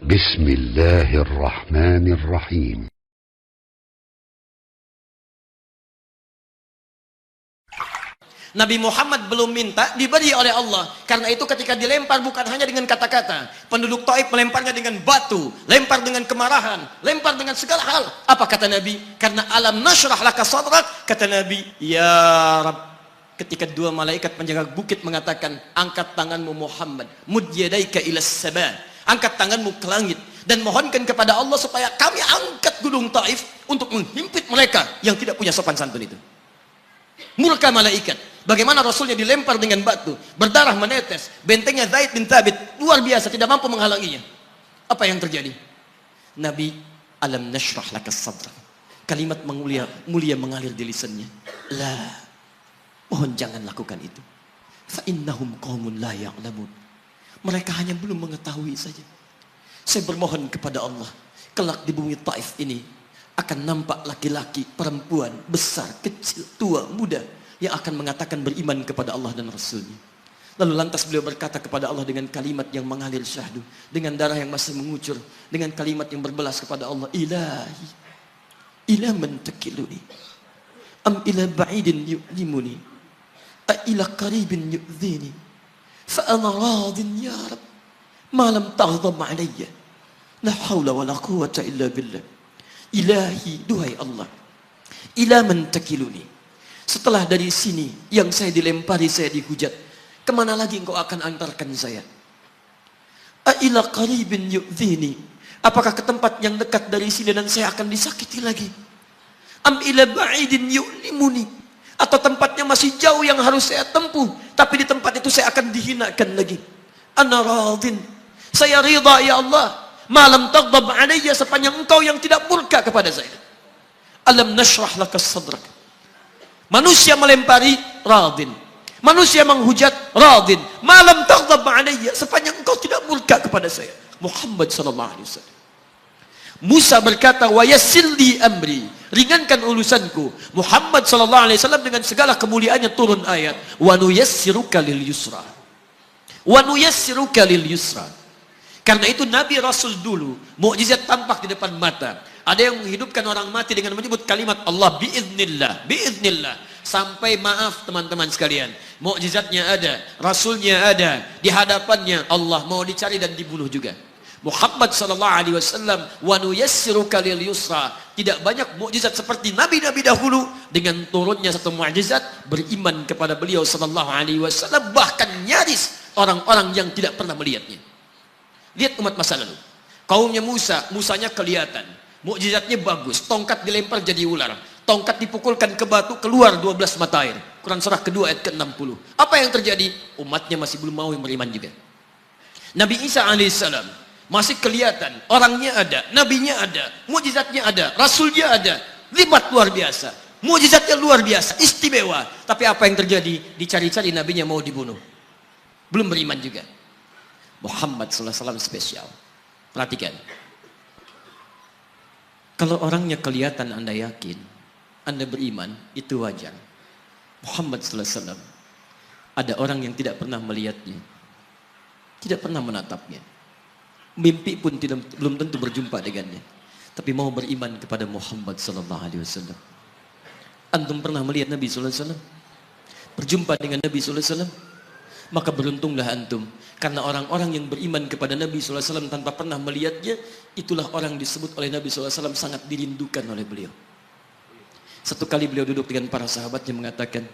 بسم الله الرحمن الرحيم. Nabi Muhammad belum minta, diberi oleh Allah. Karena itu ketika dilempar bukan hanya dengan kata-kata. Penduduk Taif melemparnya dengan batu, lempar dengan kemarahan, lempar dengan segala hal. Apa kata Nabi? Karena alam nashrah laka sadrak, kata Nabi, ya Rabb. Ketika dua malaikat penjaga bukit mengatakan, angkat tanganmu Muhammad, mud yadaika ilas sama, angkat tanganmu ke langit dan mohonkan kepada Allah supaya kami angkat gunung Taif untuk menghimpit mereka yang tidak punya sopan santun itu. Murka malaikat. Bagaimana Rasulnya dilempar dengan batu, berdarah menetes, bentengnya Zaid bin Thabit luar biasa, tidak mampu menghalanginya. Apa yang terjadi? Nabi, alam nashrah laka sadrak. Kalimat mulia mengalir di lisannya. La, mohon jangan lakukan itu. Fa innahum qaumun la ya'lamun. Mereka hanya belum mengetahui saja. Saya bermohon kepada Allah, kelak di bumi Taif ini akan nampak laki-laki, perempuan, besar, kecil, tua, muda yang akan mengatakan beriman kepada Allah dan Rasulnya. Lalu lantas beliau berkata kepada Allah dengan kalimat yang mengalir syahdu, dengan darah yang masih mengucur, dengan kalimat yang berbelas kepada Allah, Ilahi, ila man takiluni, am ila ba'idin yu'limuni, a ila qaribin yu'zini, fa ana radin ya Rab, ma lam taghdab alayya, la hawla wa la quwwata illa billah. Ilahi, duhai Allah, ila man takiluni, setelah dari sini yang saya dilempari, saya dihujat, kemana lagi engkau akan antarkan saya? A'ila qaribin yu'zini, apakah ke tempat yang dekat dari sini dan saya akan disakiti lagi? Am ila ba'idin yu'limuni, atau tempatnya masih jauh yang harus saya tempuh, tapi di tempat itu saya akan dihinakan lagi. Ana radin, saya ridha ya Allah, malam taghdab alayya, sepanjang engkau yang tidak murka kepada saya. Alam nashrah laka sadrak. Manusia melempari, radin. Manusia menghujat, radin. Malam taghdab alayya, sepanjang engkau tidak murka kepada saya. Muhammad sallallahu alaihi wasallam. Musa berkata, wa yassir li amri, ringankan urusanku. Muhammad sallallahu alaihi wasallam dengan segala kemuliaannya turun ayat, wa nuyassiruka lil yusra. Wa nuyassiruka lil yusra. Karena itu Nabi Rasul dulu mukjizat tampak di depan mata. Ada yang menghidupkan orang mati dengan menyebut kalimat Allah biiznillah, biiznillah. Sampai maaf teman-teman sekalian, mukjizatnya ada, Rasulnya ada, di hadapannya Allah mau dicari dan dibunuh juga. Muhammad sallallahu alaihi wasallam, wa nuyassiruka lil yusra. Tidak banyak mukjizat seperti nabi-nabi dahulu, dengan turunnya satu mukjizat beriman kepada beliau sallallahu alaihi wasallam, bahkan nyaris orang-orang yang tidak pernah melihatnya. Lihat umat masa lalu. Kaumnya Musa, Musanya kelihatan. Mukjizatnya bagus. Tongkat dilempar jadi ular. Tongkat dipukulkan ke batu, keluar 12 mata air. Quran surah kedua ayat ke-60. Apa yang terjadi? Umatnya masih belum mau beriman juga. Nabi Isa alaihissalam masih kelihatan. Orangnya ada, nabinya ada, mukjizatnya ada, rasulnya ada. Libat luar biasa. Mukjizatnya luar biasa, istimewa. Tapi apa yang terjadi? Dicari-cari nabinya mau dibunuh. Belum beriman juga. Muhammad sallallahu alaihi wasallam spesial. Perhatikan. Kalau orangnya kelihatan Anda yakin, Anda beriman, itu wajar. Muhammad sallallahu alaihi wasallam, ada orang yang tidak pernah melihatnya, tidak pernah menatapnya, mimpi pun belum tentu berjumpa dengannya, tapi mau beriman kepada Muhammad sallallahu alaihi wasallam. Antum pernah melihat Nabi sallallahu alaihi wasallam? Berjumpa dengan Nabi sallallahu alaihi wasallam? Maka beruntunglah antum, karena orang-orang yang beriman kepada Nabi sallallahu alaihi wasallam tanpa pernah melihatnya, itulah orang disebut oleh Nabi sallallahu alaihi wasallam sangat dirindukan oleh beliau. Satu kali beliau duduk dengan para sahabatnya mengatakan,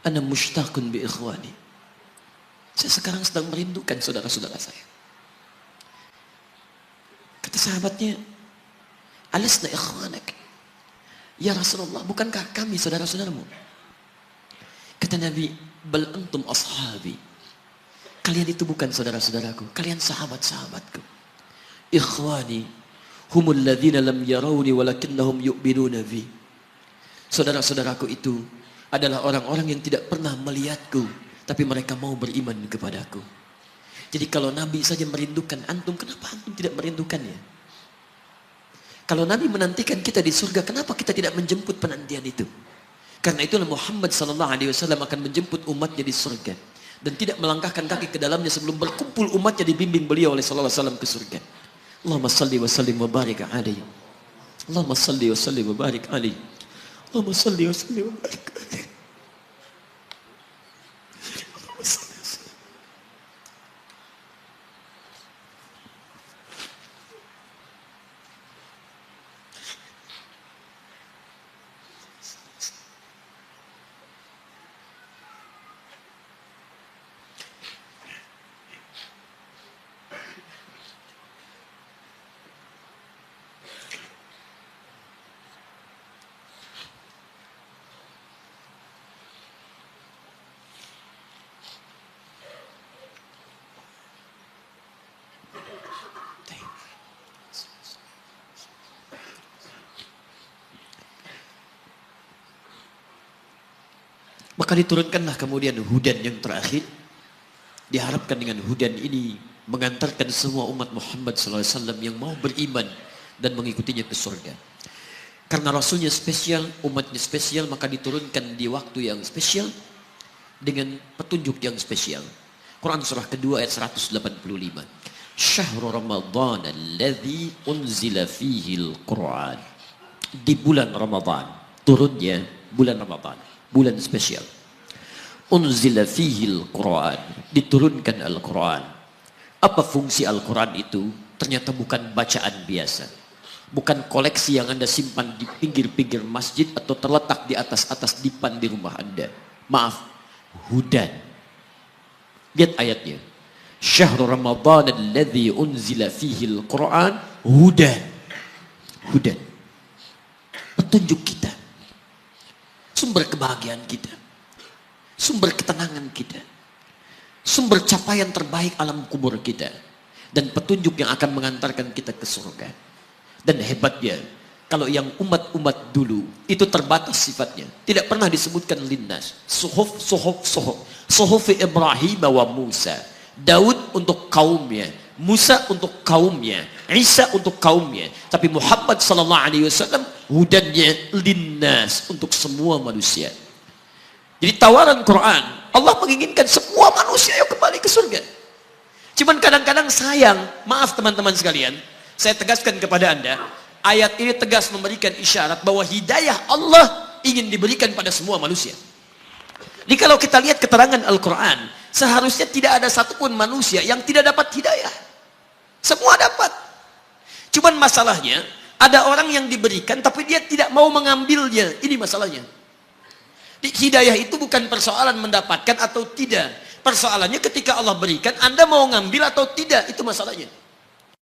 ana mushtaqun bi ikhwani, saya sekarang sedang merindukan saudara-saudara saya. Kata sahabatnya, alasna ikhwanak ya Rasulullah, bukankah kami saudara-saudaramu? Kata Nabi, bal antum ashabi, kalian itu bukan saudara-saudaraku, kalian sahabat-sahabatku. Ikhwani humul ladzina lam yarawni walakinnahum yu'minuna bi. Saudara-saudaraku itu adalah orang-orang yang tidak pernah melihatku, tapi mereka mau beriman kepadaku. Jadi kalau Nabi saja merindukan antum, kenapa antum tidak merindukannya? Kalau Nabi menantikan kita di surga, kenapa kita tidak menjemput penantian itu? Karena itulah Muhammad sallallahu alaihi wasallam akan menjemput umatnya di surga dan tidak melangkahkan kaki ke dalamnya sebelum berkumpul umatnya dibimbing beliau oleh sallallahu alaihi wasallam ke surga. Allahumma salli wa sallim wa barik alaihi. Allahumma salli wa sallim wa barik alaihi. Allahumma salli wa sallim wa barik alaihi. Maka diturunkanlah kemudian hudan yang terakhir. Diharapkan dengan hudan ini mengantarkan semua umat Muhammad SAW yang mau beriman dan mengikutinya ke surga. Karena Rasulnya spesial, umatnya spesial, maka diturunkan di waktu yang spesial dengan petunjuk yang spesial. Quran surah kedua ayat 185. Syahrul Ramadan alladzi unzila fihi al-Quran. Di bulan Ramadan, turunnya bulan Ramadan. Bulan spesial. Unzila fihi al-Quran. Diturunkan Al-Quran. Apa fungsi Al-Quran itu? Ternyata bukan bacaan biasa. Bukan koleksi yang Anda simpan di pinggir-pinggir masjid atau terletak di atas-atas dipan di rumah Anda. Maaf, hudan. Lihat ayatnya. Syahrul Ramadan alladzi unzila fihi al-Quran hudan. Hudan. Petunjuk kita. Sumber kebahagiaan kita. Sumber ketenangan kita. Sumber capaian terbaik alam kubur kita. Dan petunjuk yang akan mengantarkan kita ke surga. Dan hebatnya, kalau yang umat-umat dulu, itu terbatas sifatnya. Tidak pernah disebutkan linnas. Suhuf. Suhuf Ibrahim wa Musa. Daud untuk kaumnya. Musa untuk kaumnya, Isa untuk kaumnya, tapi Muhammad SAW hudannya linnas untuk semua manusia. Jadi tawaran Quran, Allah menginginkan semua manusia yang kembali ke surga. Cuman kadang-kadang sayang, maaf teman-teman sekalian, saya tegaskan kepada Anda, ayat ini tegas memberikan isyarat bahwa hidayah Allah ingin diberikan pada semua manusia. Jadi kalau kita lihat keterangan Al-Quran, seharusnya tidak ada satupun manusia yang tidak dapat hidayah. Semua dapat. Cuman masalahnya, ada orang yang diberikan tapi dia tidak mau mengambilnya. Ini masalahnya. Hidayah itu bukan persoalan mendapatkan atau tidak. Persoalannya ketika Allah berikan, Anda mau ngambil atau tidak. Itu masalahnya.